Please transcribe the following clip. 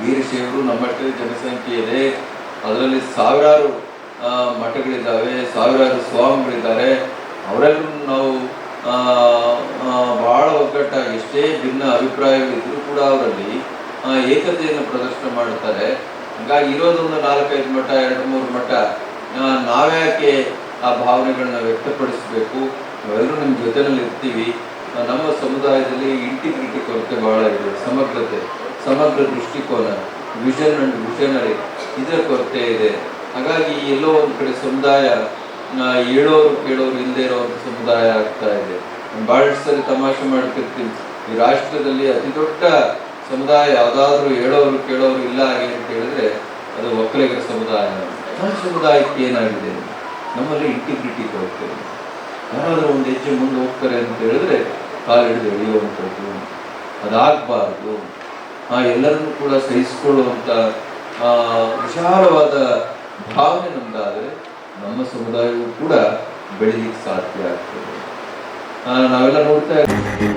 ವೀರಶೈವರು ನಮ್ಮಷ್ಟೇ ಜನಸಂಖ್ಯೆ ಇದೆ. ಅದರಲ್ಲಿ ಸಾವಿರಾರು ಮಠಗಳಿದ್ದಾವೆ, ಸಾವಿರಾರು ಸ್ವಾಮಿಗಳಿದ್ದಾರೆ. ಅವರೆಲ್ಲರೂ ನಾವು ಬಹಳ ಒಗ್ಗಟ್ಟಾಗಿ, ಎಷ್ಟೇ ಭಿನ್ನ ಅಭಿಪ್ರಾಯಗಳಿದ್ರೂ ಕೂಡ ಅವರಲ್ಲಿ ಏಕತೆಯನ್ನು ಪ್ರದರ್ಶನ ಮಾಡ್ತಾರೆ. ಹಾಗಾಗಿ ಇರೋದೊಂದು 4-5 ಮಠ, 2-3 ಮಠ, ನಾವ್ಯಾಕೆ ಆ ಭಾವನೆಗಳನ್ನ ವ್ಯಕ್ತಪಡಿಸಬೇಕು? ನಾವೆಲ್ಲರೂ ನಿಮ್ಮ ಜೊತೆಯಲ್ಲಿ ಇರ್ತೀವಿ. ನಮ್ಮ ಸಮುದಾಯದಲ್ಲಿ ಇಂಟಿಗ್ರಿಟಿ ಕೊರತೆ ಬಹಳ ಇದೆ, ಸಮಗ್ರ ದೃಷ್ಟಿಕೋನ, ವಿಷನ್ ಅಂಡ್ ವಿಷನರಿ, ಇದರ ಕೊರತೆ ಇದೆ. ಹಾಗಾಗಿ ಎಲ್ಲೋ ಒಂದು ಕಡೆ ಸಮುದಾಯ ಹೇಳೋರು ಕೇಳೋರು ಇಲ್ಲದೆ ಇರೋವಂಥ ಸಮುದಾಯ ಆಗ್ತಾ ಇದೆ. ಭಾಳಷ್ಟು ಸರಿ ತಮಾಷೆ ಮಾಡ್ತಿರ್ತೀನಿ, ಈ ರಾಷ್ಟ್ರದಲ್ಲಿ ಅತಿ ದೊಡ್ಡ ಸಮುದಾಯ ಯಾವುದಾದ್ರೂ ಹೇಳೋರು ಕೇಳೋರು ಇಲ್ಲ ಹಾಗೆ ಅಂತ ಹೇಳಿದ್ರೆ ಅದು ಒಕ್ಕಲಿಗರ ಸಮುದಾಯ. ನಮ್ಮ ಸಮುದಾಯಕ್ಕೆ ಏನಾಗಿದೆ? ನಮ್ಮಲ್ಲಿ ಇಂಟಿಗ್ರಿಟಿ ಕೊರತೆ. ಯಾರಾದರೂ ಒಂದು ಹೆಜ್ಜೆ ಮುಂದೆ ಹೋಗ್ತಾರೆ ಅಂತ ಹೇಳಿದ್ರೆ ಕಾಲು ಹಿಡಿದು ಎಳೆಯುವಂಥದ್ದು, ಅದಾಗಬಾರ್ದು. ಎಲ್ಲರನ್ನೂ ಕೂಡ ಸಹಿಸಿಕೊಳ್ಳುವಂಥ ವಿಶಾಲವಾದ ಭಾವನೆ ನಮ್ದಾದರೆ ನಮ್ಮ ಸಮುದಾಯವು ಕೂಡ ಬೆಳೀಲಿಕ್ಕೆ ಸಾಧ್ಯ ಆಗ್ತದೆ. ನಾವೆಲ್ಲ ನೋಡ್ತಾ ಇದ್ದೀವಿ.